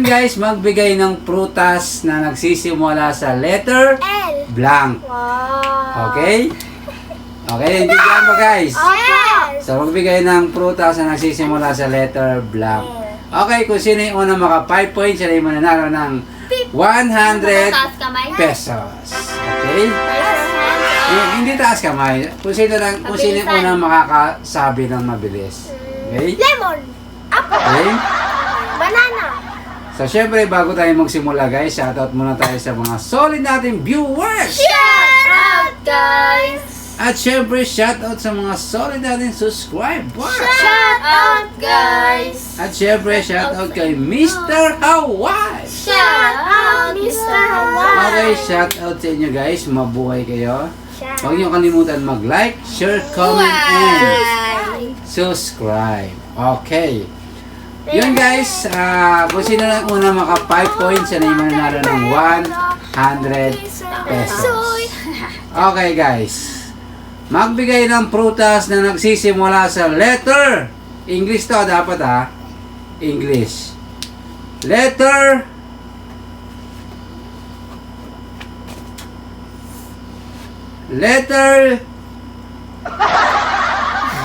guys, magbigay ng prutas na nagsisimula sa letter L. blank. Wow. Okay? Okay, intindihan mo guys. Yes. So, magbigay ng prutas na nagsisimula sa letter blank. Okay, kung sino yung unang maka 5 points, siya yung mananalo ng 100 Taas kamay. pesos. Okay? Hindi taas kamay. Kung sino yung Mabilisan. unang makakasabi ng mabilis. Okay? Lemon. Apple. Okay? Banana. So, syempre, bago tayo magsimula guys, shoutout muna tayo sa mga solid nating viewers! Shout out, guys! At syempre, shoutout sa mga solid nating subscribers! Shout out, guys! At syempre, shoutout kay Mr. Hawaii! Shout out, Mr. Hawaii! Okay, shoutout sa inyo guys. Mabuhay kayo. Shout. Huwag niyo kalimutan mag-like, share, comment, and Bye! subscribe. Okay. Yun guys, kung sino lang una maka 5 points, yan ay mananalo ng 100 pesos. Okay guys, magbigay ng prutas na nagsisimula sa letter. English to dapat ha. English. Letter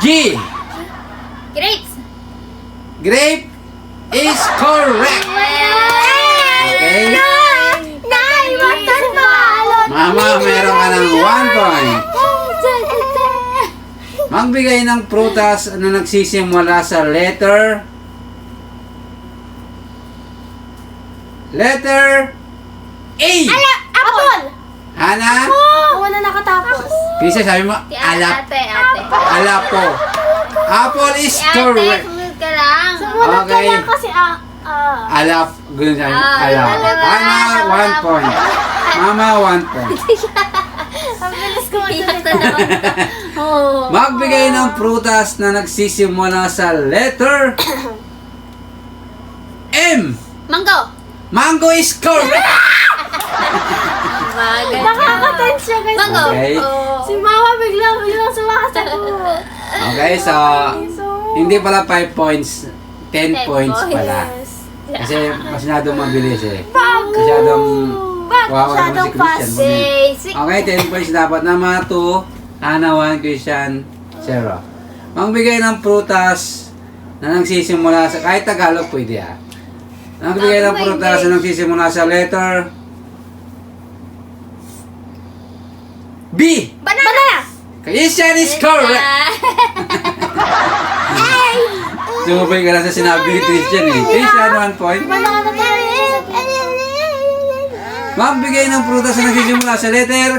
G. Grapes! Grape is correct. Okay? Nay, watermelon. Mama, meron ka ng 1 point. Magbigay ng prutas na nagsisimula sa letter A. Apple. Hana? Ako na nakatapos. Pisa, sabi mo, Si ate. alapo. Apple is Si ate, correct. sumunod ka lang. Sumunod ka Okay. lang kasi Alap. Ganun sabi mo, alap. talaga. Hana, 1 point. Mama, 1 point. ang bilis ko Iyak na naman. Oh. Magbigay ng prutas na nagsisimula sa letter M. Mango! Mango is correct. Bagay. Nakaka-tense siya guys. Mango! Okay. Oh. Si mama biglang sumasagot. Okay, so hindi pala 5 points, 10 points pala. Yes. Kasi masyadong mabilis eh. Bago. Masyadong wow, Masyadong naman si Christian. Basic. Okay, 10 points dapat na mga 2, Hana 1, Christian 0. Magbigay ng prutas na nagsisimula sa, kahit Tagalog pwede ah. Magbigay ng prutas na nagsisimula sa letter B. Banana. Christian is correct. Sumabay ka lang sa sinabi ni Christian eh. Christian 1 point. Banana tayo. Magbigay ng prutas na nagsisimula sa letter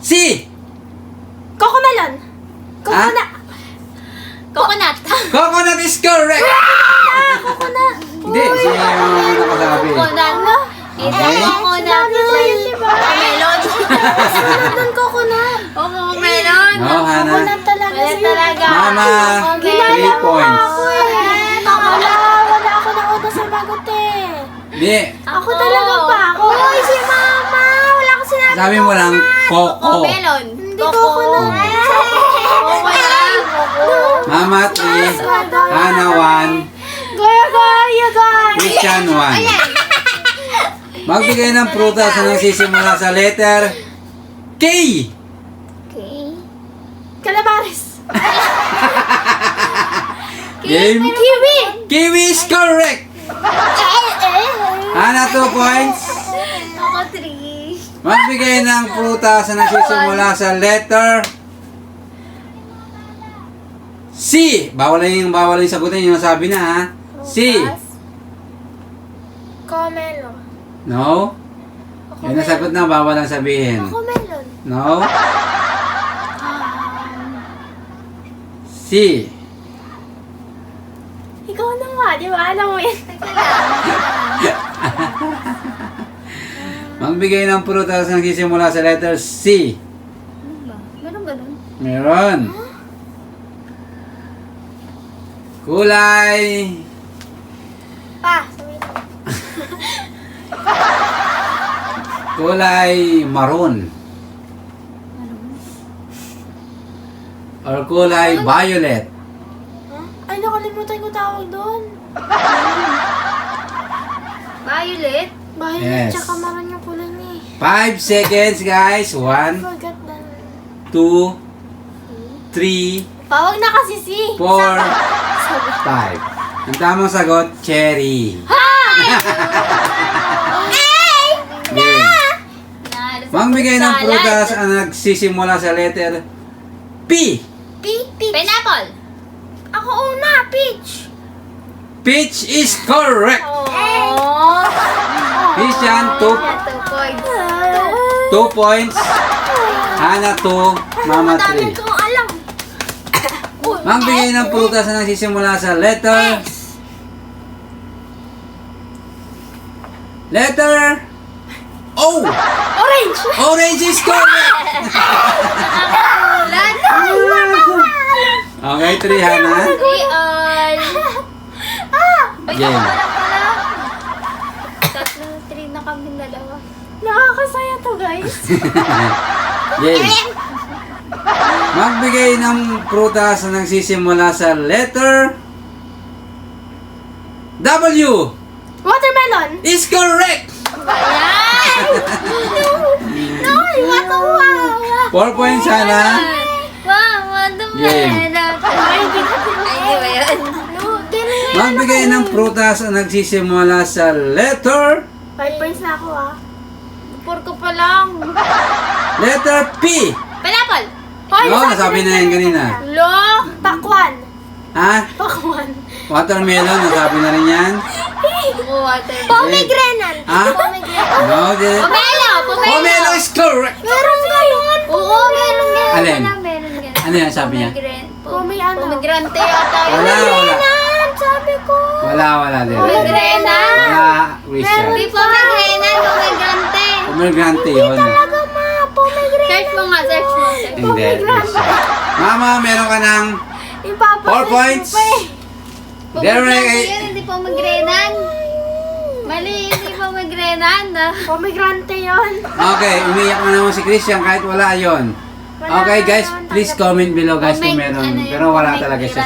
C. Cocomelon. Coconut. Coconut. Coconut is correct. Coconut. Hindi, siya yung nakasabi. Coconut. Ito Okay. coconut. Melon. Sunod ng coconut. Oo, melon. No, Hana. Coconut talaga. Wala talaga. Mama, Okay. 3 points. Wala ako na una sa bagot eh. Hindi, Ako talaga pa. Hoy, si mama. Wala ko sinabi. sabi mo lang, Coco. Melon. Hindi coconut. Oo, wala. Mama 3, Hana 1, Gaya, guys. Christian 1. Magbigay ng prutas na nagsisimula sa letter K. Okay. Calabares. Game. Kiwi. Kiwi is correct. Hana 2 points. Ako 3. Magbigay ng prutas na nagsisimula sa letter C. Bawal yung sagutin yung sabi na ha. C. Comelo. No? Yung nasagot na, bawal ang sabihin. Comelon. No? C. Ikaw na nga, di ba? Alam mo yan. Magbigay ng prutas na nagsisimula sa letter C. Meron ganun? Meron. Kulay. Pa, sabi mo. Kulay maroon. Or kulay violet. Huh? Ay, nakalimutan ko tawag doon. Violet? Violet, Yes. tsaka maroon yung kulay niya eh. 5 seconds, guys. 1, Forgot na. 2, 3, Pawag na kasi si. 4, 5. Ang tamang sagot, cherry. Game. Magbigay ng prutas ang nagsisimula sa letter P. Pineapple. Ako una, peach. Peach is correct. Oh. Christian, 2 points. 2 points. Hana, 2. Mama, 3. Kung alam. Magbigay ng prutas na nagsisimula sa letter O. Orange. Orange is correct. Okay, 3, Hana. Leon. Game. Tatlong 3 na kami dalawa. Nakakasaya to, guys. Game. Magbigay ng prutas na nagsisimula sa letter W. Watermelon. Is correct. Ayan! No, wow. 4 points, Hana. Mama, Game. Ay, di ba yun? Magbigay ng prutas na nagsisimula sa letter 5 points na ako ah. Pur ko pa lang. letter P. Pineapple. No, nasabi na yan kanina. Lo. Pakwan. Ha? Pakwan. Watermelon, nasabi na rin yan. Water. Pomegranate. Ha? No, di. Pomelo. Pomelo is correct. Meron ganun. Oo, meron yan. Alin? Meron yan. Ano yan sabi niya? Pomegranate yata yun. Wala, wala. Sabi ko. Wala din. Pomegranate. Wala, Christian. Hindi pomegranate, pomegranate. Pomegranate yun. Talaga ma. Pomegranate. Search mo nga, search mo. Hindi, Christian. Mama, meron ka ng Ipapasok 4 points. Derek, Pomegranate yun, hindi pomegranate. Mali, hindi pomegranate. Pomegranate yun. Okay, umiyak na naman si Christian kahit wala yon. Okay guys, please comment below guys kung meron. Pero wala talaga siya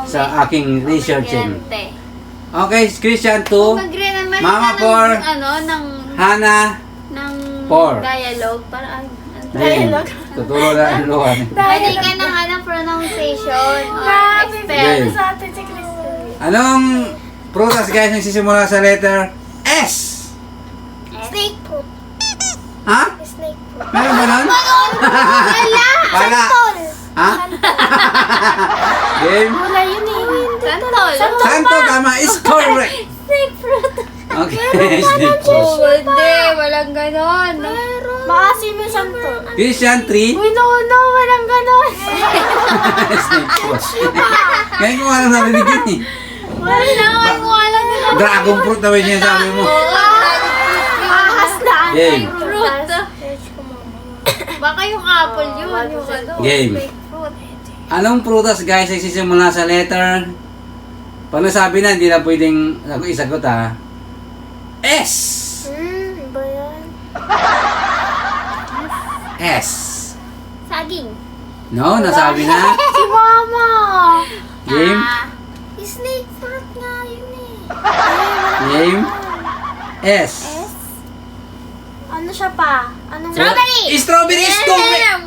sa aking researching. Okay, Christian 2, Pomegranate, mali Mama ka for ng, ano, Hana, ng for. dialogue. Para, Game. Tuturo na ang luhan. mali ka ng, ano, pronunciation or Grabe, spell. Game. sa atin si Kristen. Anong prutas guys nagsisimula sa letter S? Snake fruit. Ha? Snake fruit. Meron ba nun? Wala. Ha? Game? Wala yun eh. Santol. Santo tama is correct. Snake fruit. Okay, snake fruit. Oh, hindi. Walang ganon. Maasim yung santo. Christian 3, Uy, no, walang ganon. snake fruit. Ngayon ko alam narinig yun eh. Wala ko alam nila. Dragon fruit na ba yung sinasabi mo? Ahas na. Game. Fruit. Baka yung apple yun. Yung ano. Game. Fake fruit. Anong prutas guys nagsisimula sa letter? Pag nasabi na, hindi na pwedeng isagot ha. S. Ba yan? S. Saging. No, nasabi na. Si mama. Game. Snake fruit nga yun eh. Game. S. Ano siya pa? Ano Strawberry. Strawberry is correct.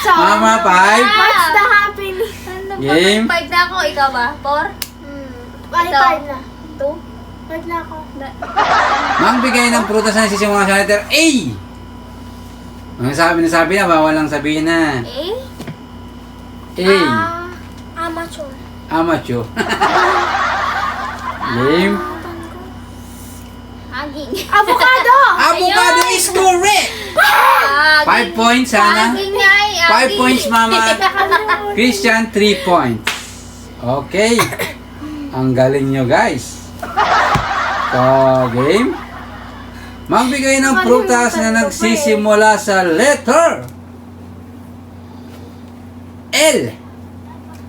So, Mama, 5. what's the happening? Game. 5 na ako. Ikaw ba? 4? Ay, Ito. 5 na. 2? 5 na ako. Magbigay ng prutas na nagsisimula sa letter A. Ang nasabi na, bawal lang sabihin na. Eh? A. Amateur. Amacho. Game. Haging. Avocado! Avocado is correct. 5 points, Hana. Haging nga eh. 5 points, Mama. Christian, 3 points. Okay. Ang galing nyo, guys. So, game. Magbigay ng prutas na nagsisimula sa letter L.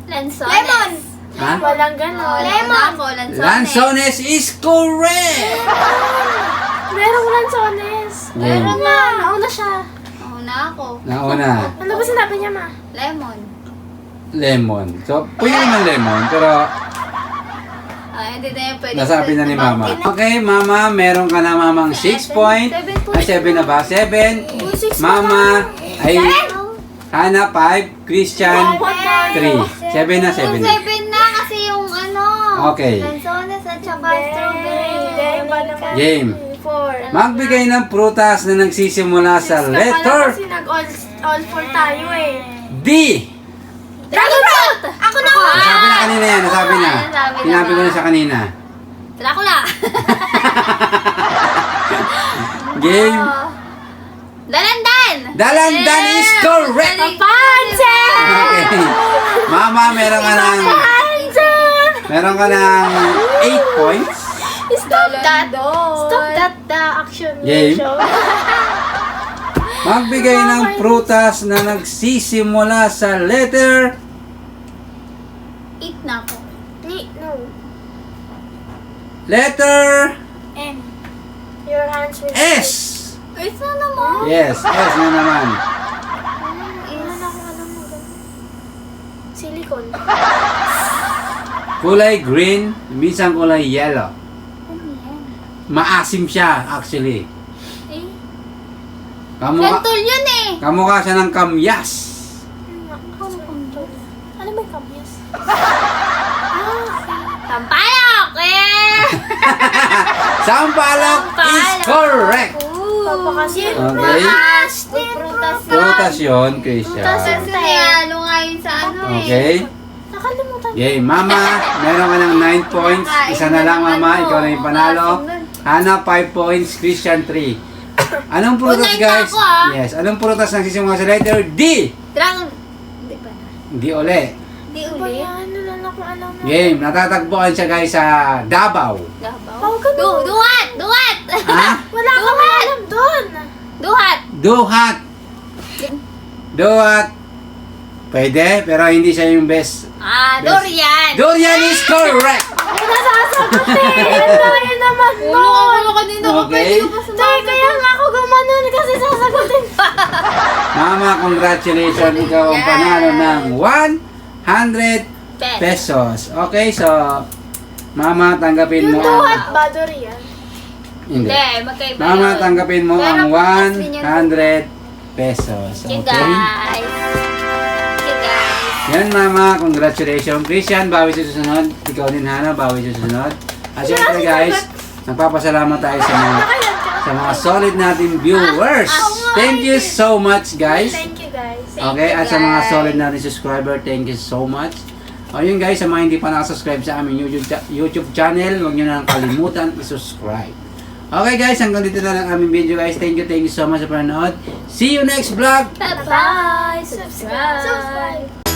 Lansones. Lemon! Ha? Walang ganon. Lemon. Lansones. Lanzones is correct. Merong lansones. Game. Meron na. Nauna siya. Una ako. Nauna. Ano ba sinabi niya, ma? Lemon. Lemon. So, pwede naman lemon, pero Hindi na yan pwede. Nasabi na ni Mama. Okay, Mama, meron ka na Mamang 6 point. 7 na ba? 7. Mama ay Hana 5, Christian 3. 7 na, 7 Yung na. 7 na kasi yung ano. Okay. Lanzones at saka strawberry. Game. 4. Magbigay ng prutas na nagsisimula sa letter Kasi nag-all 4 tayo eh. D. Dragon fruit! Ako na! Nasabi na kanina yan, nasabi na. Nasabi na Sinabi ko ba? na siya kanina. Dracula! Game. Dalandan! Dalandan is correct. Papansin! Okay. Mama, meron ka ng 8 points. Stop that. Stop that the action Game. show. Magbigay ng prutas na nagsisimula sa letter Eat na ako. No. letter M. Your hands will S. Eat na naman. Yes, S na naman. Silicone. Kulay green, minsan kulay yellow. Maasim siya, actually. Eh, Kamukha, Gantol yun eh. kamukha siya ng kamyas. Ano ba yung kamyas? Tampalok! Eh! Sampalok is correct. Papakasin. Okay. May prutas yun. Prutas yun, Christian. Kasi ano nga yun sa ano eh. Okay. Nakalimutan. Yay, Mama, meron ka ng 9 points. Isa na lang, Mama. Ikaw na yung panalo. Hana, 5 points. Christian, 3. Anong prutas, Unay pa guys? ako, ah. Yes. Anong prutas ang sisimula sa letter D? Dragon... Di ba na? Hindi uli. Di Ano ba uli. yan? Ano lang ako alam na. Game. Natatagpuan siya, guys, sa Davao. Gabaw? Duhat! Duhat! Ha? Wala akong alam doon. Duhat! Duhat. Duhat. Pwede, pero hindi siya yung best. Durian! Durian is correct. Ay, nasasagot eh. Ano yun naman doon? Ulo ka din ako. Okay. Tay, kaya nga ako gumanon kasi sasagutin. Mama, congratulations. Ikaw ang Yes. panalo ng 100 pesos. Okay, so Mama, tanggapin mo Yung ang... duhat ba, Dorian? Hindi. Hindi, magkaiba Mama, yun. tanggapin mo Pero ang prutas din yun. 100 pesos. Okay, Okay? guys. Okay, guys. Yan, Mama. Congratulations. Christian, bawi sa susunod. Ikaw din, Hana, bawi sa susunod. At syempre, guys, nagpapasalamat tayo sa mga solid natin viewers. Thank you so much, guys. Thank you, guys. Okay, at sa mga solid natin subscriber, thank you so much. O yun guys, sa mga hindi pa nakasubscribe sa aming YouTube channel, huwag nyo na kalimutan i-subscribe. Okay guys, hanggang dito na lang aming video guys. Thank you so much sa panonood. See you next vlog! Bye-bye! Subscribe! Subscribe.